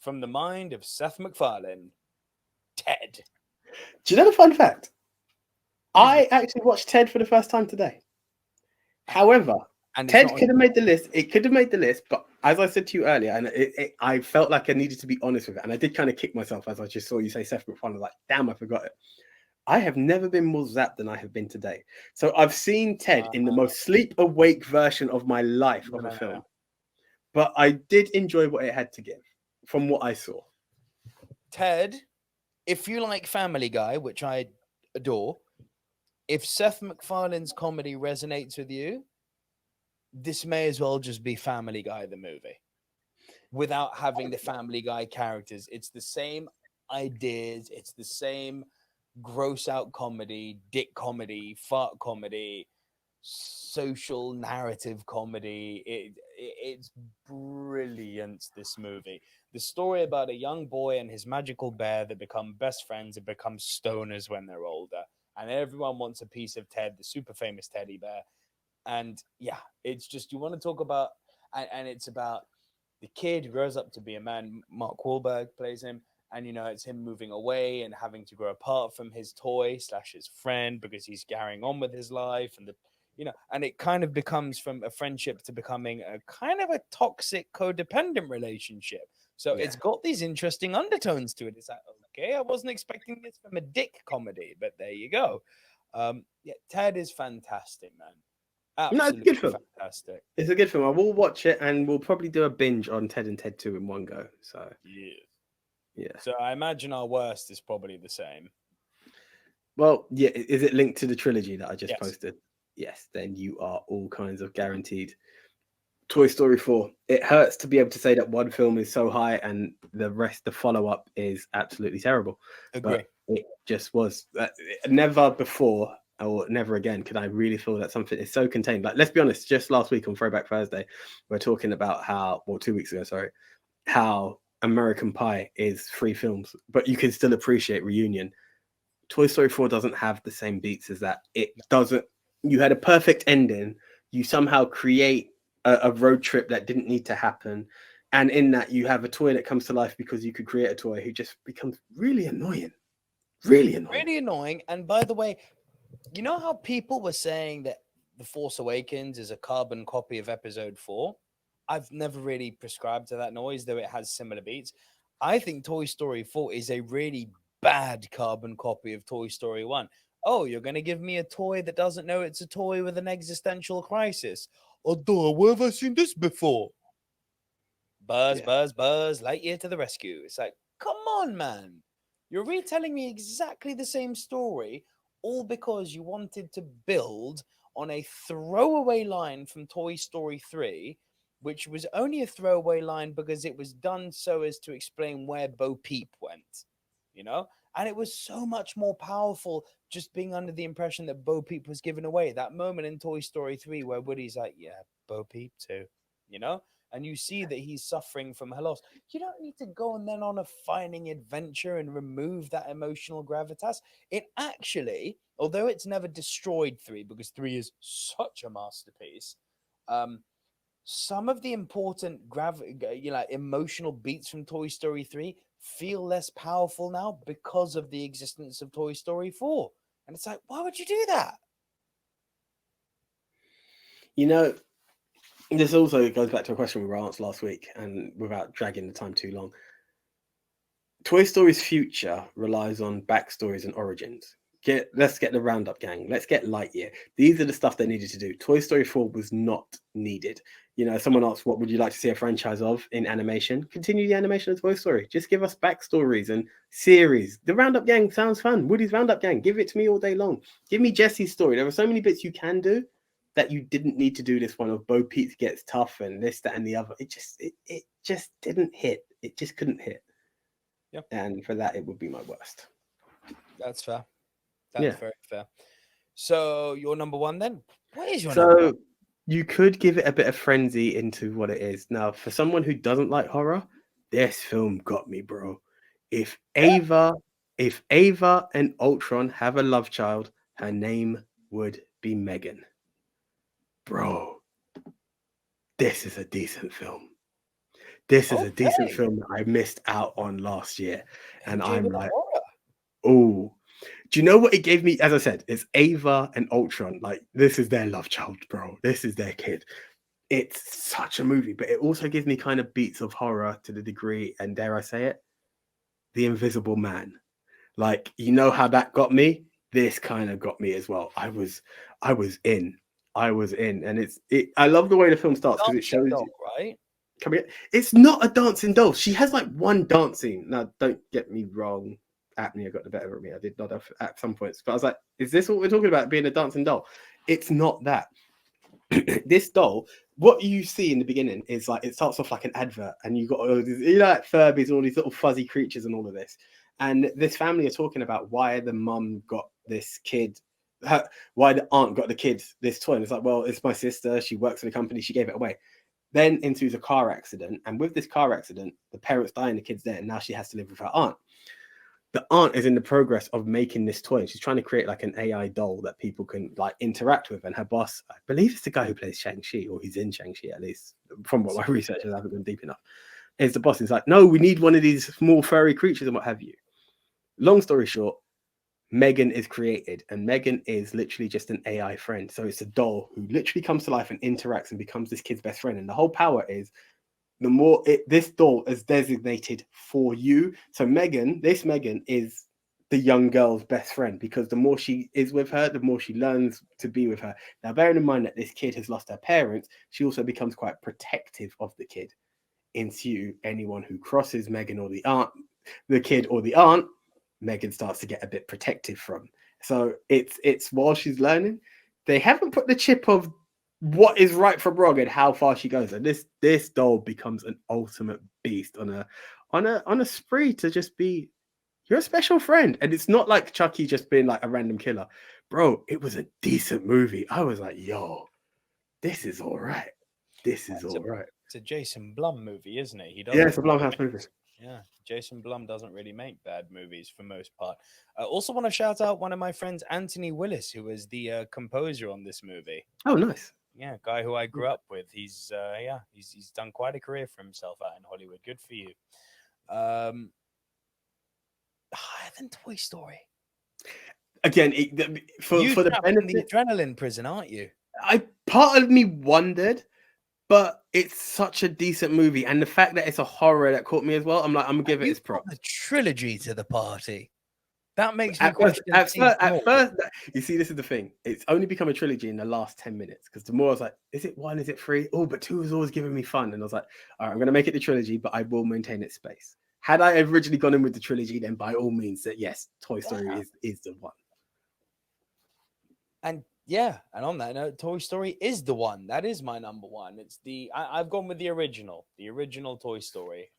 From the mind of Seth MacFarlane, Ted. Do you know the fun fact? I actually watched Ted for the first time today. However, Ted could have made the list. It could have made the list, but as I said to you earlier, and I felt like I needed to be honest with it, and I did kind of kick myself as I just saw you say Seth MacFarlane. Like, damn, I forgot it. I have never been more zapped than I have been today. So I've seen Ted in the most sleep-awake version of my life of a film, but I did enjoy what it had to give from what I saw. Ted, if you like Family Guy, which I adore, if Seth MacFarlane's comedy resonates with you, this may as well just be Family Guy, the movie, without having the Family Guy characters. It's the same ideas. It's the same gross out comedy, dick comedy, fart comedy, social narrative comedy. It's brilliant, this movie. The story about a young boy and his magical bear that become best friends and become stoners when they're older. And everyone wants a piece of Ted, the super famous teddy bear. And yeah, it's just, you want to talk about, and it's about the kid who grows up to be a man. Mark Wahlberg plays him. And, you know, it's him moving away and having to grow apart from his toy / his friend because he's carrying on with his life. And, and it kind of becomes from a friendship to becoming a kind of a toxic codependent relationship. So it's got these interesting undertones to it. It's like, okay, I wasn't expecting this from a dick comedy, but there you go. Ted is fantastic, man. Absolutely, it's a good film. Fantastic. It's a good film. I will watch it, and we'll probably do a binge on Ted and Ted 2 in one go. So yeah. So I imagine our worst is probably the same. Well, yeah. Is it linked to the trilogy that I just posted? Yes. Then you are all kinds of guaranteed. Toy Story 4. It hurts to be able to say that one film is so high and the follow-up is absolutely terrible. Agree. But it just was. Never before or never again could I really feel that something is so contained. Like, let's be honest, just last week on Throwback Thursday, we're talking about how 2 weeks ago, sorry, how American Pie is 3 films, but you can still appreciate Reunion. Toy Story 4 doesn't have the same beats as that. It doesn't. You had a perfect ending. You somehow create a road trip that didn't need to happen. And in that, you have a toy that comes to life because you could create a toy who just becomes really annoying. Really annoying. And by the way, you know how people were saying that The Force Awakens is a carbon copy of Episode 4? I've never really prescribed to that noise, though it has similar beats. I think Toy Story 4 is a really bad carbon copy of Toy Story 1. Oh, you're going to give me a toy that doesn't know it's a toy with an existential crisis. Oh, duh, where have I seen this before? Buzz, Lightyear to the rescue. It's like, come on, man. You're retelling me exactly the same story, all because you wanted to build on a throwaway line from Toy Story 3, which was only a throwaway line because it was done so as to explain where Bo Peep went, And it was so much more powerful just being under the impression that Bo Peep was given away. That moment in Toy Story 3 where Woody's like, yeah, Bo Peep too, And you see that he's suffering from her loss. You don't need to go and then on a finding adventure and remove that emotional gravitas. It actually, although it's never destroyed 3 because 3 is such a masterpiece, some of the important emotional beats from Toy Story 3 feel less powerful now because of the existence of Toy Story 4. And it's like, why would you do that? You know, this also goes back to a question we were asked last week, and without dragging the time too long, Toy Story's future relies on backstories and origins. Let's get the Roundup Gang. Let's get Lightyear. These are the stuff they needed to do. Toy Story 4 was not needed. You know, someone asked, what would you like to see a franchise of in animation? Continue the animation of Toy Story. Just give us backstories and series. The Roundup Gang sounds fun. Woody's Roundup Gang. Give it to me all day long. Give me Jesse's story. There are so many bits you can do that you didn't need to do this one of Bo Peep gets tough and this, that, and the other. It just didn't hit. It just couldn't hit. Yep. And for that, it would be my worst. That's fair. That's very fair. So your number one then? What is your so number one? You could give it a bit of frenzy into what it is. Now, for someone who doesn't like horror, this film got me, bro. If Ava and Ultron have a love child, her name would be Megan. Bro, this is a decent film. This is a decent film that I missed out on last year. And I'm like, oh, do you know what it gave me? As I said, it's Ava and Ultron. Like, this is their love child, bro. This is their kid. It's such a movie, but it also gives me kind of beats of horror to the degree, and dare I say it, The Invisible Man. Like, you know how that got me? This kind of got me as well. I was in. And I love the way the film starts because it shows you, right? It's not a dancing doll. She has like one dancing. Now, don't get me wrong. Apnea got the better of me. I did not have at some points, but I was like, is this what we're talking about, being a dancing doll? It's not that. This doll, what you see in the beginning is like, it starts off like an advert, and you've got all these, like Furbies, all these little fuzzy creatures and all of this. And this family are talking about why the mum got this kid, why the aunt got the kid this toy. And it's like, well, it's my sister. She works for the company. She gave it away. Then ensues a car accident. And with this car accident, the parents die and the kid's dead. And now she has to live with her aunt. The aunt is in the progress of making this toy. She's trying to create like an AI doll that people can like interact with. And her boss, I believe it's the guy who plays Shang-Chi, or he's in Shang-Chi at least, from what my research has, I haven't gone deep enough. Is the boss is like, no, we need one of these small furry creatures and what have you. Long story short, Megan is created, and Megan is literally just an AI friend. So it's a doll who literally comes to life and interacts and becomes this kid's best friend. And the whole power is, the more this doll is designated for you. So this Megan is the young girl's best friend, because the more she is with her, the more she learns to be with her. Now, bearing in mind that this kid has lost her parents, she also becomes quite protective of the kid. Into anyone who crosses Megan or the kid or the aunt, Megan starts to get a bit protective from. So it's while she's learning, they haven't put the chip of what is right from wrong and how far she goes. And this doll becomes an ultimate beast on a spree to just be your special friend. And it's not like Chucky just being like a random killer. Bro, it was a decent movie. I was like, yo, this is all right. This is all right. It's a Jason Blum movie, isn't it? It's a Blumhouse movie. Yeah, Jason Blum doesn't really make bad movies for most part. I also want to shout out one of my friends, Anthony Willis, who was the composer on this movie. Oh, nice. Yeah, guy who I grew up with. He's done quite a career for himself out in Hollywood. Good for you. Higher than Toy Story. Again, for the benefit, in the adrenaline prison, aren't you? Part of me wondered, but it's such a decent movie, and the fact that it's a horror that caught me as well. I'm gonna give it its props. A trilogy to the party. That makes me at first, you see, this is the thing. It's only become a trilogy in the last 10 minutes, because the more I was like, is it 1? Is it 3? Oh, but 2 is always giving me fun. And I was like, all right, I'm going to make it the trilogy, but I will maintain its space. Had I originally gone in with the trilogy, then by all means, that yes, Toy Story is the one. And yeah, and on that note, Toy Story is the one. That is my number one. It's I've gone with the original Toy Story.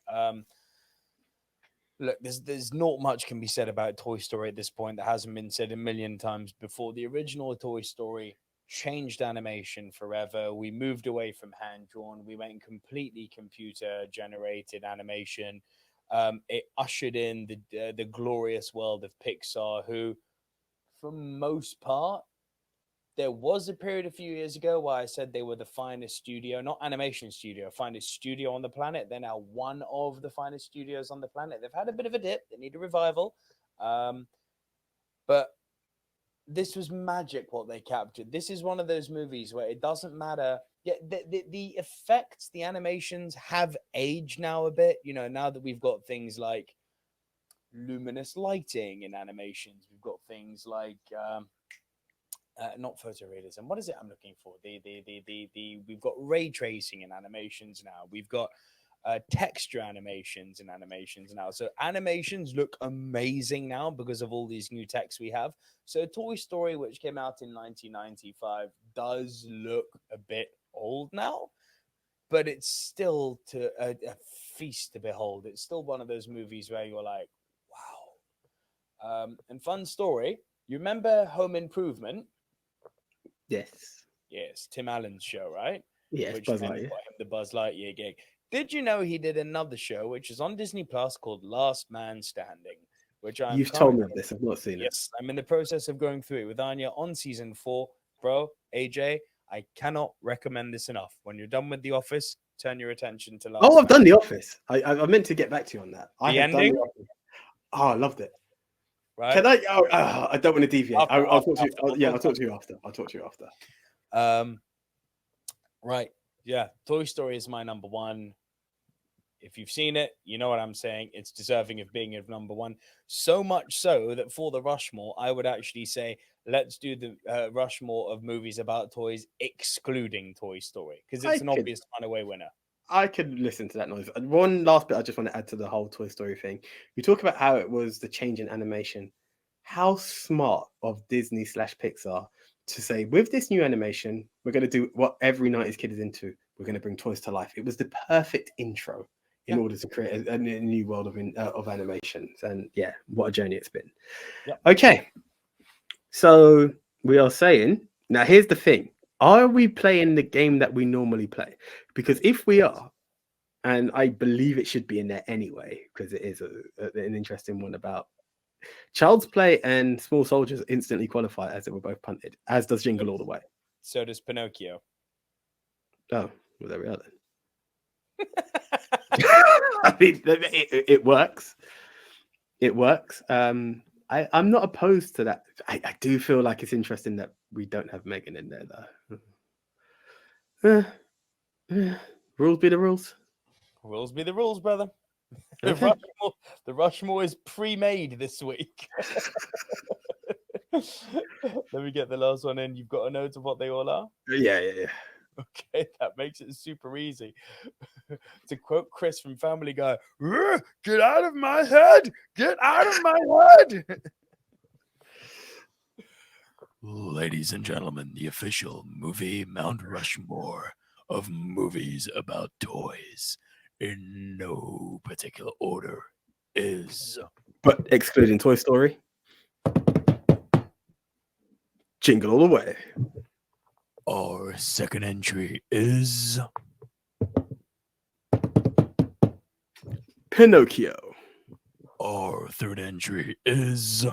Look, there's not much can be said about Toy Story at this point that hasn't been said a million times before. The original Toy Story changed animation forever. We moved away from hand-drawn. We went completely computer-generated animation. It ushered in the glorious world of Pixar, who, for most part, there was a period a few years ago where I said they were the finest studio, not animation studio, finest studio on the planet. They're now one of the finest studios on the planet. They've had a bit of a dip. They need a revival. But this was magic what they captured. This is one of those movies where it doesn't matter. Yeah, the effects, the animations have aged now a bit. You know, now that we've got things like luminous lighting in animations, we've got things like not photorealism. What is it I'm looking for? We've got ray tracing in animations now. We've got texture animations in animations now. So animations look amazing now because of all these new techs we have. So Toy Story, which came out in 1995, does look a bit old now, but it's still a feast to behold. It's still one of those movies where you're like, wow. And fun story, you remember Home Improvement? Yes. Yes, Tim Allen's show, right? Yes, Which Buzz then Lightyear. got him the Buzz Lightyear gig. Did you know he did another show, which is on Disney Plus, called Last Man Standing, which I'm You've told me currently... of this. I've not seen it. Yes, I'm in the process of going through it with Anya on season 4. Bro, AJ, I cannot recommend this enough. When you're done with The Office, turn your attention to Last Oh, I've Man. done The Office. I meant to get back to you on that. I The have done ending? The Office. Oh, I loved it. Right? Can I? I don't want to deviate. After, I'll talk to you. after. Yeah, I'll talk to you after. I'll talk to you after. Right. Yeah. Toy Story is my number one. If you've seen it, you know what I'm saying. It's deserving of being of number one. So much so that for the Rushmore, I would actually say, let's do the Rushmore of movies about toys, excluding Toy Story, because it's an obvious runaway winner. I could listen to that noise. One last bit I just want to add to the whole Toy Story thing. You talk about how it was the change in animation. How smart of Disney / Pixar to say, with this new animation, we're going to do what every 90s kid is into. We're going to bring toys to life. It was the perfect intro in order to create a new world of animations. And yeah, what a journey it's been. Yep. Okay. So we are saying, now here's the thing. Are we playing the game that we normally play? Because if we are, and I believe it should be in there anyway, because it is an interesting one about Child's Play and Small Soldiers instantly qualify as it were both punted, as does Jingle All the Way. So does Pinocchio. Oh, well, there we are then. I mean, it works. It works. I'm not opposed to that. I do feel like it's interesting that we don't have Megan in there, though. Rules be the rules. Rules be the rules, brother. Okay. The Rushmore is pre-made this week. Let me get the last one in. You've got a note of what they all are? Yeah. Okay, that makes it super easy. To quote Chris from Family Guy, get out of my head! Get out of my head! Ladies and gentlemen, the official Movie Mount Rushmore of movies about toys, in no particular order, is... But excluding Toy Story. Jingle All the Way. Our second entry is... Pinocchio. Our third entry is...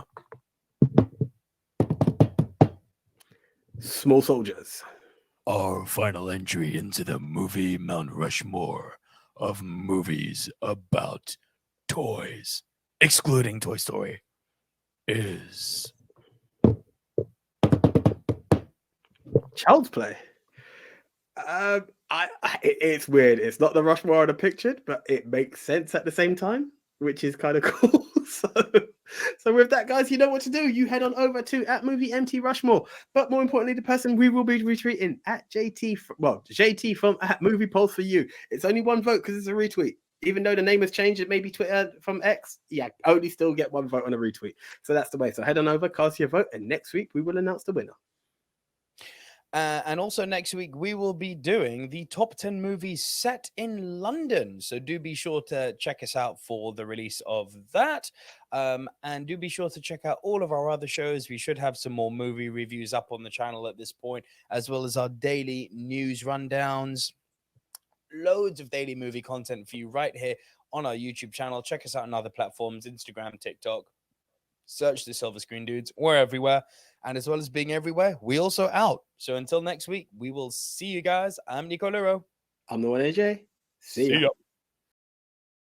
Small Soldiers. Our final entry into the Movie Mount Rushmore of movies about toys, excluding Toy Story, is... Child's Play. It's weird. It's not the Rushmore I'd have pictured, but it makes sense at the same time, which is kind of cool. So with that, guys, you know what to do. You head on over to @MovieMT_Rushmore. But more importantly, the person we will be retweeting JT from @MoviePolls for you. It's only one vote because it's a retweet. Even though the name has changed, it may be Twitter from X. Yeah, only still get one vote on a retweet. So that's the way. So head on over, cast your vote, and next week we will announce the winner. And also next week, we will be doing the top 10 movies set in London. So do be sure to check us out for the release of that. And do be sure to check out all of our other shows. We should have some more movie reviews up on the channel at this point, as well as our daily news rundowns. Loads of daily movie content for you right here on our YouTube channel. Check us out on other platforms, Instagram, TikTok, Search the Silver Screen Dudes. We're everywhere. And as well as being everywhere, we also out. So until next week, we will see you guys. I'm Nico Lero. I'm the one AJ. See ya. ya.